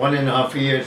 1.5 years।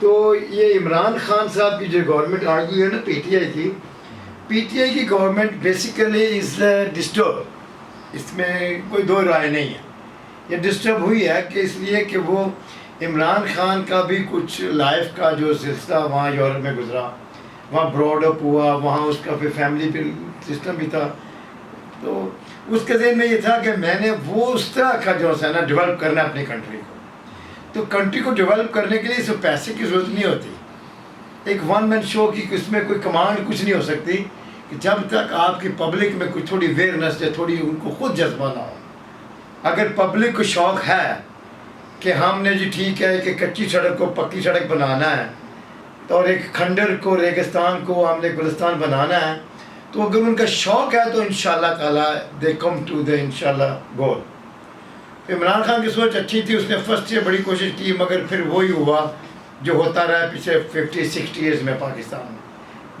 تو یہ عمران خان صاحب کی جو گورنمنٹ آ گئی ہے نا پی ٹی آئی کی گورنمنٹ بیسیکلی از ڈسٹرب، اس میں کوئی دو رائے نہیں ہے. یہ ڈسٹرب ہوئی ہے کہ اس لیے کہ وہ عمران خان کا بھی کچھ لائف کا جو سلسلہ وہاں یورپ میں گزرا، وہاں براڈ اپ ہوا، وہاں اس کا پھر فیملی پھر سسٹم بھی تھا، تو اس کے ذہن میں یہ تھا کہ میں نے وہ اس طرح کا جو ہے نا ڈیولپ کرنا ہے اپنی کنٹری کو. تو کنٹری کو ڈیولپ کرنے کے لیے صرف پیسے کی ضرورت نہیں ہوتی، ایک ون مین شو کی اس میں کوئی کمانڈ کچھ نہیں ہو سکتی کہ جب تک آپ کی پبلک میں کوئی تھوڑی اویئرنیس ہے، تھوڑی ان کو خود جذبہ نہ ہو. اگر پبلک کو شوق ہے کہ ہم نے جی ٹھیک ہے کہ کچی سڑک کو پکی سڑک بنانا ہے تو اور ایک کھنڈر کو ریگستان کو ہم نے گلستان بنانا ہے، تو اگر ان کا شوق ہے تو انشاءاللہ تعالیٰ دے کم ٹو دے انشاءاللہ گول. عمران خان کی سوچ اچھی تھی، اس نے فرسٹ سے بڑی کوشش کی، مگر پھر وہی ہوا جو ہوتا رہا پچھلے 50-60 ایئرز میں پاکستان میں.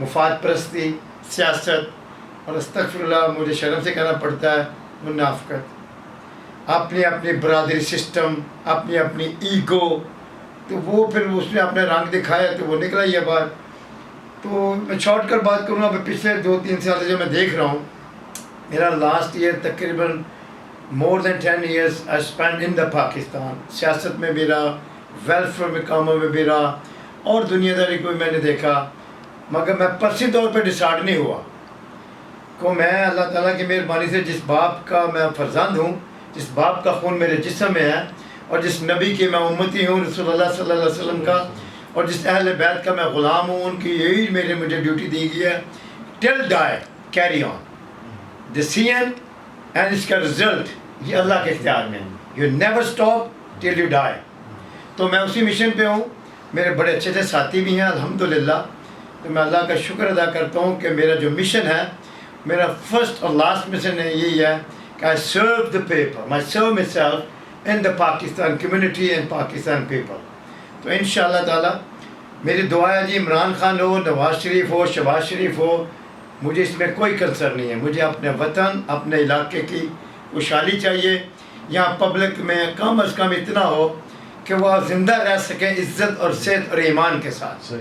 مفاد پرستی، سیاست، اور استغفر اللہ مجھے شرم سے کہنا پڑتا ہے منافقت، اپنی اپنی برادری سسٹم، اپنی اپنی ایگو. تو وہ پھر اس نے اپنے رنگ دکھایا تو وہ نکلا ہی ہے باہر. تو میں شارٹ کر بات کروں گا، پچھلے 2-3 سال سے جو میں دیکھ رہا ہوں، میرا لاسٹ ایئر تقریباً مور دین 10 years I spent in the Pakistan. سیاست میں بھی رہا، ویلفیئر میں کاموں میں بھی رہا، اور دنیا داری کو بھی میں نے دیکھا، مگر میں پرسنل طور پہ ڈسائڈ نہیں ہوا کہ میں اللہ تعالیٰ کی مہربانی سے جس باپ کا میں فرزند ہوں، جس باپ کا خون میرے جسم میں ہے، اور جس نبی کی میں امتی ہوں رسول اللہ صلی اللہ علیہ وسلم کا، اور جس اہل بیت کا میں غلام ہوں، ان کی یہی مجھے ڈیوٹی دی گئی ہے، till die carry on the C N, and اس کا رزلٹ یہ اللہ کے اختیار میں ہے، you never stop till you die. تو میں اسی مشن پہ ہوں، میرے بڑے اچھے سے ساتھی بھی ہیں الحمدللہ. تو میں اللہ کا شکر ادا کرتا ہوں کہ میرا جو مشن ہے، میرا فرسٹ اور لاسٹ مشن یہی ہے کہ I serve the people, I serve my self in the Pakistan community and Pakistan people. تو انشاءاللہ تعالیٰ میری دعا ہے جی، عمران خان ہو، نواز شریف ہو، شہباز شریف ہو، مجھے اس میں کوئی کنسرن نہیں ہے. مجھے اپنے وطن، اپنے علاقے کی خوشحالی چاہیے. یہاں پبلک میں کم از کم اتنا ہو کہ وہ زندہ رہ سکیں عزت اور صحت اور ایمان کے ساتھ.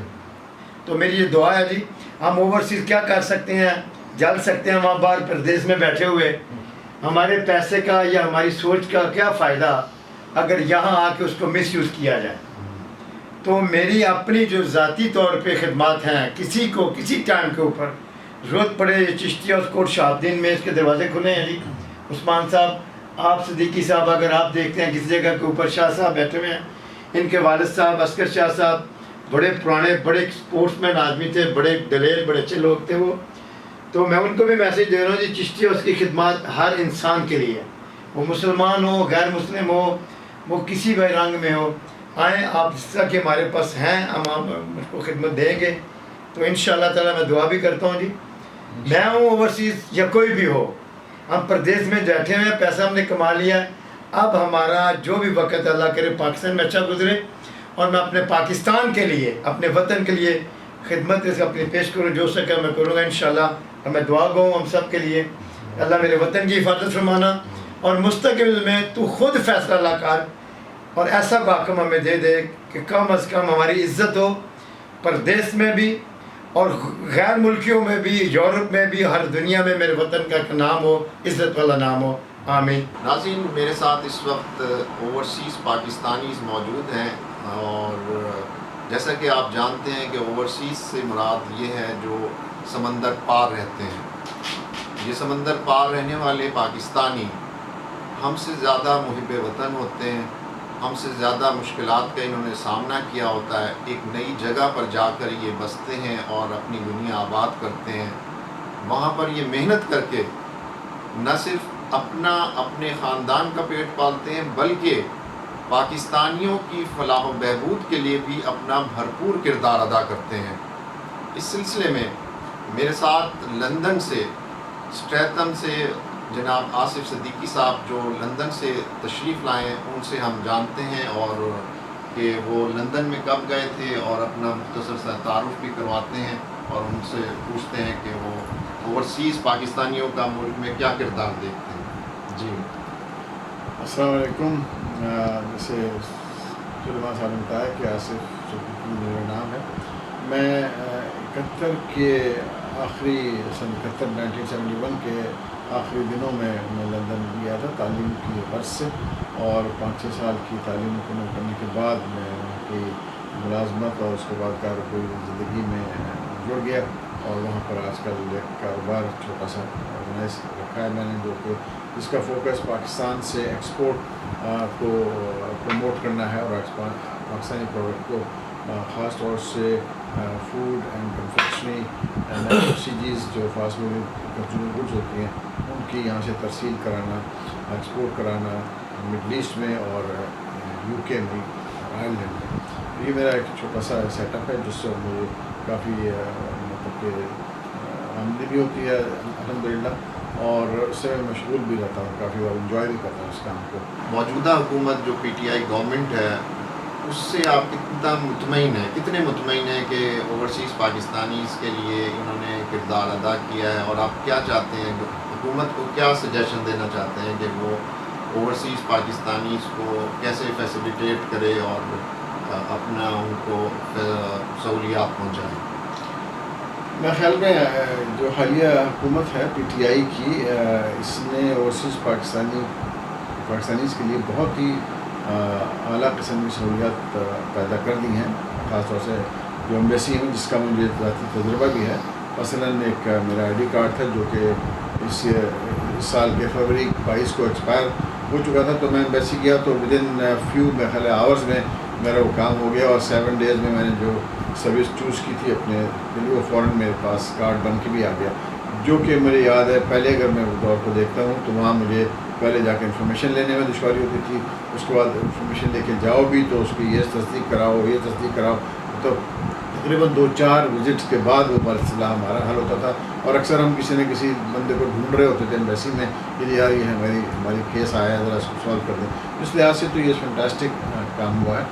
تو میری یہ دعا ہے جی. ہم اوورسیز کیا کر سکتے ہیں؟ جل سکتے ہیں وہاں باہر پردیس میں بیٹھے ہوئے. ہمارے پیسے کا یا ہماری سوچ کا کیا فائدہ اگر یہاں آ کے اس کو مس یوز کیا جائے. تو میری اپنی جو ذاتی طور پہ خدمات ہیں، کسی کو کسی ٹائم کے اوپر ضرورت پڑے، چشتیہ اس کوٹ شہابدین میں اس کے دروازے کھلے ہیں جی. عثمان صاحب، آپ صدیقی صاحب، اگر آپ دیکھتے ہیں کسی جگہ کے اوپر شاہ صاحب بیٹھے ہوئے ہیں، ان کے والد صاحب عسکر شاہ صاحب بڑے پرانے، بڑے اسپورٹس مین آدمی تھے، بڑے دلیر، بڑے اچھے لوگ تھے وہ. تو میں ان کو بھی میسیج دے رہا ہوں جی، چشتی اس کی خدمات ہر انسان کے لیے، وہ مسلمان ہو، غیر مسلم ہو، وہ کسی بھی رنگ میں ہو، آئیں آپ جس طرح کہ ہمارے پاس ہیں، ہم آپ اس کو خدمت دیں گے. تو انشاءاللہ تعالیٰ میں دعا بھی کرتا ہوں جی، میں ہوں اوورسیز یا کوئی بھی ہو، ہم پردیس میں بیٹھے ہوئے ہیں، پیسہ ہم نے کما لیا ہے، اب ہمارا جو بھی وقت اللہ کرے پاکستان میں اچھا گزرے، اور میں اپنے پاکستان کے لیے، اپنے وطن کے لیے خدمت اپنی پیش کروں، جو سکا میں کروں گا انشاءاللہ. اور میں دعا گو ہم سب کے لیے، اللہ میرے وطن کی حفاظت فرمانا، اور مستقبل میں تو خود فیصلہ لا کر اور ایسا حاکم ہمیں دے دے کہ کم از کم ہماری عزت ہو پردیس میں بھی اور غیر ملکیوں میں بھی، یورپ میں بھی، ہر دنیا میں میرے وطن کا ایک نام ہو، عزت والا نام ہو. آمین. ناظرین، میرے ساتھ اس وقت اوورسیز پاکستانیز موجود ہیں، اور جیسا کہ آپ جانتے ہیں کہ اوورسیز سے مراد یہ ہے جو سمندر پار رہتے ہیں. یہ سمندر پار رہنے والے پاکستانی ہم سے زیادہ محب وطن ہوتے ہیں، ہم سے زیادہ مشکلات کا انہوں نے سامنا کیا ہوتا ہے. ایک نئی جگہ پر جا کر یہ بستے ہیں اور اپنی دنیا آباد کرتے ہیں. وہاں پر یہ محنت کر کے نہ صرف اپنے خاندان کا پیٹ پالتے ہیں، بلکہ پاکستانیوں کی فلاح و بہبود کے لیے بھی اپنا بھرپور کردار ادا کرتے ہیں. اس سلسلے میں میرے ساتھ لندن سے، اسٹریتھم سے جناب آصف صدیقی صاحب جو لندن سے تشریف لائے ہیں، ان سے ہم جانتے ہیں اور کہ وہ لندن میں کب گئے تھے، اور اپنا مختصر سا تعارف بھی کرواتے ہیں، اور ان سے پوچھتے ہیں کہ وہ اوورسیز پاکستانیوں کا ملک میں کیا کردار دیکھتے ہیں. جی، السلام علیکم. جیسے سلیمان صاحب نے بتایا کہ آصف صدیقی میرے میں 71 کے آخری سن 1971 کے آخری دنوں میں لندن گیا تھا تعلیم کی غرض سے، اور 5-6 سال کی تعلیم مکمل کرنے کے بعد میں وہاں کی ملازمت اور اس کے بعد کاروباری زندگی میں جڑ گیا، اور وہاں پر آج کل ایک کاروبار چھوٹا سا آرگنائز رکھا ہے میں نے، جو کہ جس کا فوکس پاکستان سے ایکسپورٹ کو پروموٹ کرنا ہے، اور پاکستانی پروڈکٹ کو خاص طور سے فوڈ اینڈ کنفیکشنری چیز جو فاسٹ فوڈ کنزیومر گڈز ہوتی ہیں ان کی یہاں سے ترسیل کرانا، ایکسپورٹ کرانا مڈل ایسٹ میں اور UK میں، آئرلینڈ میں۔ یہ میرا ایک چھوٹا سا سیٹ اپ ہے جس سے مجھے کافی مطلب کہ آمدنی بھی ہوتی ہے الحمدللہ، اور اس سے میں مشغول بھی رہتا ہوں کافی، اور انجوائے بھی کرتا ہوں اس کام کو۔ موجودہ حکومت جو PTI گورنمنٹ ہے اس سے آپ کتنا مطمئن ہیں، کتنے مطمئن ہیں کہ اوورسیز پاکستانیز کے لیے انہوں نے کردار ادا کیا ہے، اور آپ کیا چاہتے ہیں، حکومت کو کیا سجیشن دینا چاہتے ہیں کہ وہ اوورسیز پاکستانیز کو کیسے فیسیلیٹیٹ کرے اور اپنا ان کو سہولیات پہنچائے؟ میرے خیال میں جو حالیہ حکومت ہے PTI کی، اس نے اوورسیز پاکستانیز کے لیے بہت ہی اعلیٰ قسم کی سہولیات پیدا کر دی ہیں، خاص طور سے جو ایمبیسی ہے جس کا مجھے ذاتی تجربہ بھی ہے۔ مثلاً ایک میرا ID کارڈ تھا جو کہ اس سال کے فروری 22 کو ایکسپائر ہو چکا تھا، تو میں ایمبیسی گیا تو ودن فیو میرے خیال آورز میں میرا وہ کام ہو گیا، اور 7 ڈیز میں نے جو سروس چوز کی تھی اپنے لیے وہ فوراً میرے پاس کارڈ بن کے بھی آ گیا، جو کہ مجھے یاد ہے پہلے اگر میں اس دور کو دیکھتا ہوں تو وہاں مجھے پہلے جا کے انفارمیشن لینے میں دشواری ہوتی تھی، اس کے بعد انفارمیشن لے کے جاؤ بھی تو اس کی یہ تصدیق کراؤ، تو تقریباً 2-4 وزٹس کے بعد وہ مسئلہ ہمارا حل ہوتا تھا، اور اکثر ہم کسی نہ کسی بندے کو ڈھونڈ رہے ہوتے تھے ایمبیسی میں کہ یار یہ ہماری کیس آیا ہے، ذرا اس کو سالو کر دیں۔ اس لحاظ سے تو یہ فینٹاسٹک کام ہوا ہے،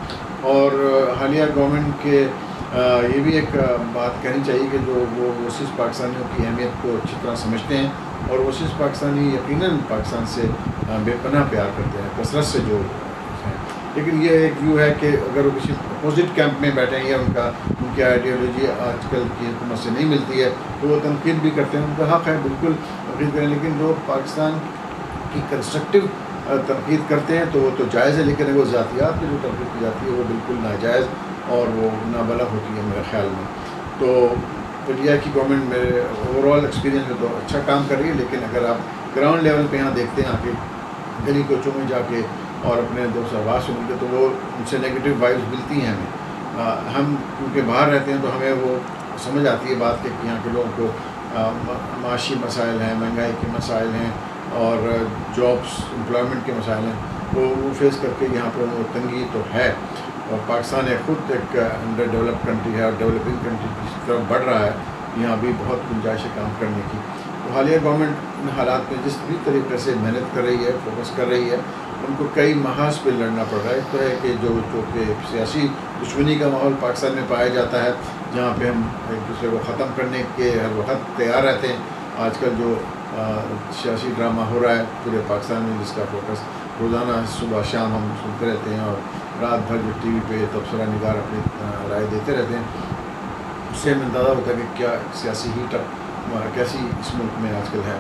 اور حالیہ گورنمنٹ کے یہ بھی ایک بات کہنی چاہیے کہ جو وہ اوورسیز پاکستانیوں کی اہمیت کو اچھی طرح سمجھتے ہیں، اور اوورسیز پاکستانی یقیناً پاکستان سے بے پناہ پیار کرتے ہیں، کثرت سے جو ہیں، لیکن یہ ایک ویو ہے کہ اگر وہ کسی اپوزٹ کیمپ میں بیٹھے ہیں یا ان کی آئیڈیالوجی آج کل کی حکومت سے نہیں ملتی ہے تو وہ تنقید بھی کرتے ہیں، ان کا حق ہے بالکل تنقید کریں، لیکن جو پاکستان کی کنسٹرکٹیو تنقید کرتے ہیں تو وہ تو جائز ہے، لیکن وہ ذاتیات پہ جو تنقید کی جاتی ہے وہ بالکل ناجائز اور وہ نابلغ ہوتی ہے میرے خیال میں۔ تو PTI کی گورنمنٹ میرے اوور آل ایکسپیرینس میں تو اچھا کام کر رہی ہے، لیکن اگر آپ گراؤنڈ لیول پہ یہاں دیکھتے ہیں، آ کے گلی کوچوں میں جا کے اور اپنے دوست احباب سے ملتے تو وہ ان سے نگیٹو وائبس ملتی ہیں ہمیں۔ ہم کیونکہ باہر رہتے ہیں تو ہمیں وہ سمجھ آتی ہے بات کہ یہاں کے لوگوں کو معاشی مسائل ہیں، مہنگائی کے مسائل ہیں، اور جابس امپلائمنٹ کے مسائل ہیں، وہ فیس کر کے یہاں پر وہ تنگی تو ہے، اور پاکستان خود ایک انڈر ڈیولپ کنٹری ہے اور ڈیولپنگ کنٹری کی طرف بڑھ رہا ہے، یہاں بھی بہت گنجائش ہے کام کرنے کی۔ تو حالیہ گورنمنٹ ان حالات میں جس بھی طریقے سے محنت کر رہی ہے، فوکس کر رہی ہے، ان کو کئی محاذ پہ لڑنا پڑ رہا ہے۔ ایک تو ہے کہ جو کہ سیاسی دشمنی کا ماحول پاکستان میں پایا جاتا ہے، جہاں پہ ہم ایک دوسرے کو ختم کرنے کے ہر وقت تیار رہتے ہیں۔ آج کل جو سیاسی ڈرامہ ہو رہا ہے پورے پاکستان میں، جس کا فوکس روزانہ صبح شام ہم سنتے رہتے ہیں، اور رات بھر جو ٹی وی پہ تبصرہ نگار اپنی رائے دیتے رہتے ہیں، اس سے ہمیں اندازہ ہوتا ہے کہ کیا سیاسی ہیٹ اپ کیسی اس ملک میں آج کل ہے۔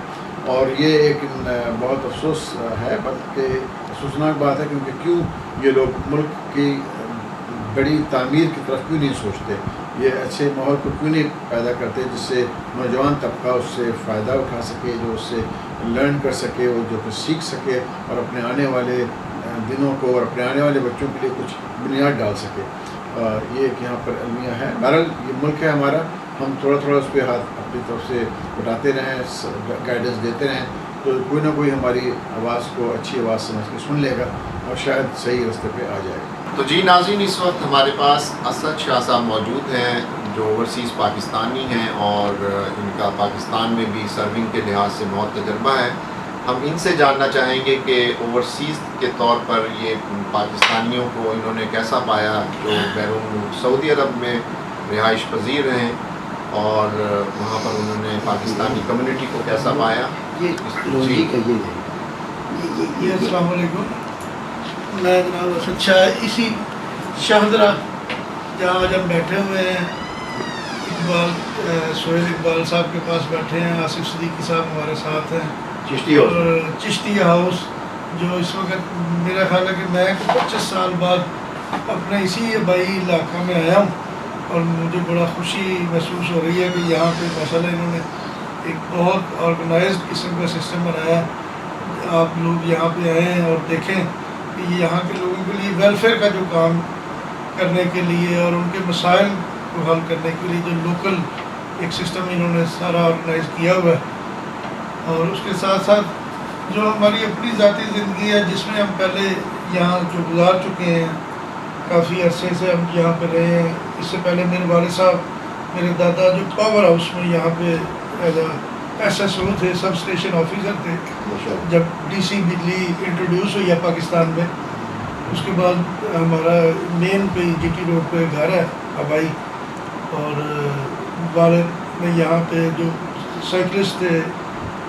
اور یہ ایک بہت افسوس ہے، بلکہ افسوسناک بات ہے، کیونکہ کیوں یہ لوگ ملک کی بڑی تعمیر کی طرف کیوں نہیں سوچتے، یہ اچھے ماحول کو کیوں نہیں پیدا کرتے جس سے نوجوان طبقہ اس سے فائدہ اٹھا سکے، جو اس سے لرن کر سکے، وہ جو کچھ سیکھ سکے، اور اپنے آنے والے دنوں کو اور اپنے آنے والے بچوں کے لیے کچھ بنیاد ڈال سکے۔ یہ ایک یہاں پر المیہ ہے۔ بہرحال یہ ملک ہے ہمارا، ہم تھوڑا تھوڑا اس پہ ہاتھ اپنی طرف سے بٹاتے رہیں، گائیڈنس دیتے رہیں، تو کوئی نہ کوئی ہماری آواز کو اچھی آواز سمجھ کے سن لے گا اور شاید صحیح راستے پہ آ جائے گا۔ تو جی ناظرین، اس وقت ہمارے پاس اسد شاہ صاحب موجود ہیں جو اوورسیز پاکستانی ہیں، اور ان کا پاکستان میں بھی سرونگ کے لحاظ سے بہت تجربہ ہے۔ ہم ان سے جاننا چاہیں گے کہ اوورسیز کے طور پر یہ پاکستانیوں کو انہوں نے کیسا پایا جو بیرون سعودی عرب میں رہائش پذیر ہیں، اور وہاں پر انہوں نے پاکستانی کمیونٹی کو کیسا پایا۔ جی السلام علیکم، میں جناب اسد شاہ، اسی شاہدرہ جہاں آج ہم بیٹھے ہوئے ہیں سہیل اقبال صاحب کے پاس بیٹھے ہیں، آصف صدیقی صاحب ہمارے ساتھ ہیں، چشتی ہاؤس اور چشتی ہاؤس جو اس وقت میرا خیال ہے کہ میں 25 سال بعد اپنے اسی آبائی علاقہ میں آیا ہوں، اور مجھے بڑا خوشی محسوس ہو رہی ہے کہ یہاں پہ ماشاءاللہ انہوں نے ایک بہت آرگنائزڈ قسم کا سسٹم بنایا ہے۔ آپ لوگ یہاں پہ آئے ہیں اور دیکھیں کہ یہاں کے لوگوں کے لیے ویلفیئر کا جو کام کرنے کے لیے اور ان کے مسائل کو حل کرنے کے لیے جو لوکل ایک سسٹم انہوں نے سارا آرگنائز کیا ہوا ہے، اور اس کے ساتھ ساتھ جو ہماری اپنی ذاتی زندگی ہے جس میں ہم پہلے یہاں جو گزار چکے ہیں، کافی عرصے سے ہم یہاں پہ رہے ہیں۔ اس سے پہلے میرے والد صاحب، میرے دادا جو پاور ہاؤس میں یہاں پہ as A S S O تھے، سب اسٹیشن آفیسر تھے جب ڈی سی بجلی انٹروڈیوس ہوئی ہے پاکستان میں۔ اس کے بعد ہمارا مین پہ جی ٹی روڈ پہ گھر ہے آبائی، اور والد میں یہاں پہ جو سائیکلسٹ تھے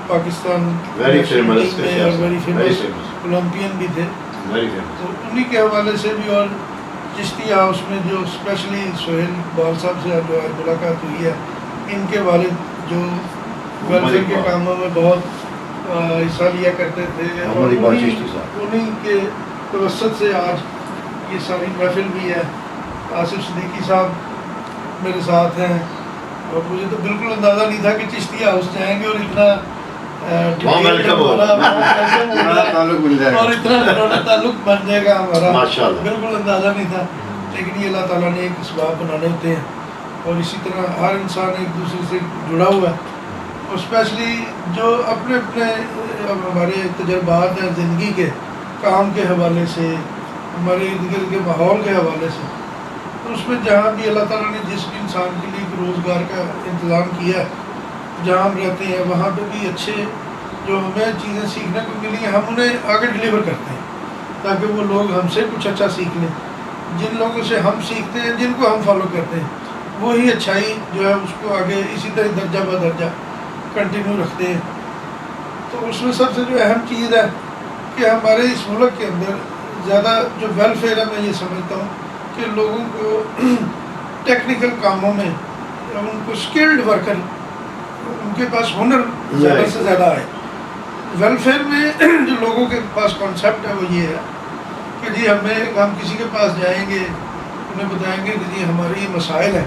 پاکستان ویری فیمس میں، اور ویری فیمس اولمپئن بھی تھے، ویری فیمس۔ تو انہی کے حوالے سے بھی، اور چشتی ہاؤس میں جو اسپیشلی سہیل اقبال صاحب سے جو آج ملاقات ہوئی ہے، ان کے والد جو ویلفیئر کے کاموں میں بہت حصہ لیا کرتے تھے، اور انہی کے توسط سے آج یہ ساری محفل بھی ہے۔ آصف صدیقی صاحب میرے ساتھ ہیں، اور مجھے تو بالکل اندازہ نہیں تھا کہ چشتی ہاؤس جائیں گے اور اتنا تعلق مل جائے گا اور اتنا پرانا تعلق بن جائے گا ہمارا، ماشاءاللہ، بالکل اندازہ نہیں تھا، لیکن یہ اللہ تعالیٰ نے ایک اسباب بنانے ہوتے ہیں، اور اسی طرح ہر انسان ایک دوسرے سے جڑا ہوا ہے، اور اسپیشلی جو اپنے اپنے ہمارے تجربات ہیں زندگی کے، کام کے حوالے سے، ہمارے ارد گرد کے ماحول کے حوالے سے، تو اس میں جہاں بھی اللہ تعالیٰ نے جس بھی انسان کے لیے ایک روزگار کا انتظام کیا ہے، جہاں ہم رہتے ہیں وہاں پہ بھی اچھے جو ہمیں چیزیں سیکھنے کو ملی ہیں، ہم انہیں آگے ڈلیور کرتے ہیں تاکہ وہ لوگ ہم سے کچھ اچھا سیکھ لیں۔ جن لوگوں سے ہم سیکھتے ہیں، جن کو ہم فالو کرتے ہیں، وہی اچھائی جو ہے اس کو آگے اسی طرح درجہ بدرجہ کنٹینیو رکھتے ہیں۔ تو اس میں سب سے جو اہم چیز ہے کہ ہمارے اس ملک کے اندر زیادہ جو ویلفیئر ہے، میں یہ سمجھتا ہوں کہ لوگوں کو ٹیکنیکل کاموں میں ان کو اسکلڈ ورکر، ان کے پاس ہنر زیادہ سے زیادہ آئے۔ ویلفیئر میں جو لوگوں کے پاس کانسیپٹ ہے وہ یہ ہے کہ جی ہم کسی کے پاس جائیں گے، انہیں بتائیں گے کہ جی ہمارے یہ مسائل ہیں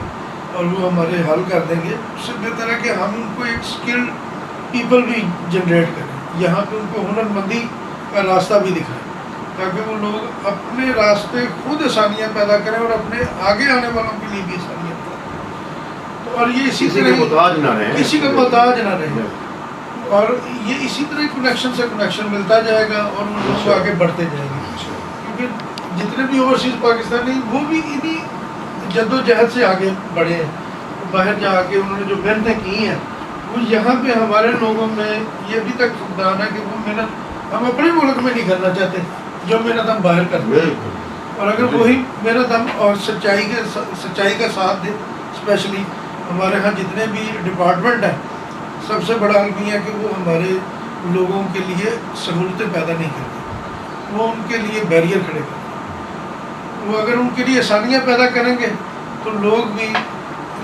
اور وہ ہمارے حل کر دیں گے۔ اس سے بہتر ہے کہ ہم ان کو ایک اسکلڈ پیپل بھی جنریٹ کریں، یہاں پہ ان کو ہنر مندی کا راستہ بھی دکھائیں تاکہ وہ لوگ اپنے راستے خود آسانیاں پیدا کریں اور اپنے آگے آنے والوں کے لیے بھی آسانیاں پیدا کریں۔ تو اور یہ اسی طرح محتاج نہ رہے، کسی کا محتاج نہ رہے، اور یہ اسی طرح کنیکشن سے کنیکشن ملتا جائے گا اور وہ لوگ آگے بڑھتے جائیں گے، کیونکہ جتنے بھی اوورسیز پاکستانی وہ بھی انہی جد و جہد سے آگے بڑھے ہیں، باہر جا کے انہوں نے جو محنتیں کی ہیں وہ یہاں پہ ہمارے لوگوں میں یہ ابھی تک فقدان ہے کہ وہ محنت ہم اپنے ملک میں نہیں کرنا چاہتے جو محنت ہم باہر کرتے ہیں، اور اگر وہی محنت ہم اور سچائی کا ساتھ دیں، اسپیشلی ہمارے ہاں جتنے بھی ڈپارٹمنٹ ہیں، سب سے بڑا المیہ ہے کہ وہ ہمارے لوگوں کے لیے سہولتیں پیدا نہیں کرتے، وہ ان کے لیے بیریئر کھڑے کرتے ہیں۔ وہ اگر ان کے لیے آسانیاں پیدا کریں گے تو لوگ بھی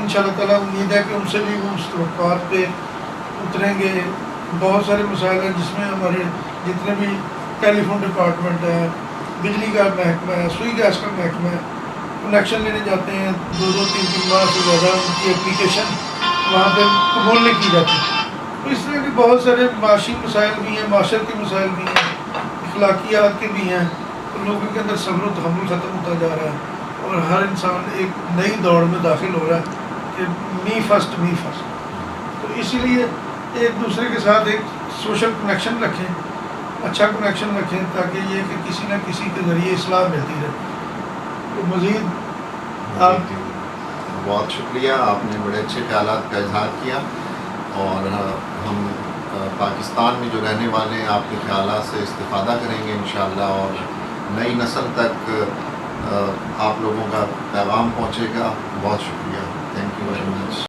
انشاءاللہ تعالیٰ امید ہے کہ ان سے بھی وہ اس توقعات پہ اتریں گے۔ بہت سارے مسائل ہیں جس میں ہمارے جتنے بھی ٹیلی فون ڈپارٹمنٹ ہے، بجلی کا محکمہ ہے، سوئی گیس کا محکمہ ہے، کنیکشن لینے جاتے ہیں 2-3 ماہ سے زیادہ ان کی اپلیکیشن وہاں پہ قبول نہیں کی جاتی۔ تو اس طرح کے بہت سارے معاشی مسائل بھی ہیں، معاشرتی مسائل بھی ہیں، اخلاقیات کے بھی ہیں، تو لوگوں کے اندر صبر و تحمل ختم ہوتا جا رہا ہے اور ہر انسان ایک نئی دوڑ میں داخل ہو رہا ہے کہ می فرسٹ۔ تو اسی لیے ایک دوسرے کے ساتھ ایک سوشل کنیکشن رکھیں، اچھا کنیکشن رکھیں تاکہ یہ کہ کسی نہ کسی کے ذریعے اصلاح ملتی رہے۔ تو مزید آپ بہت شکریہ، آپ نے بڑے اچھے خیالات کا اظہار کیا، اور ہم پاکستان میں جو رہنے والے ہیں آپ کے خیالات سے استفادہ کریں گے انشاءاللہ، اور نئی نسل تک آپ لوگوں کا پیغام پہنچے گا۔ بہت شکریہ، تھینک یو ویری مچ۔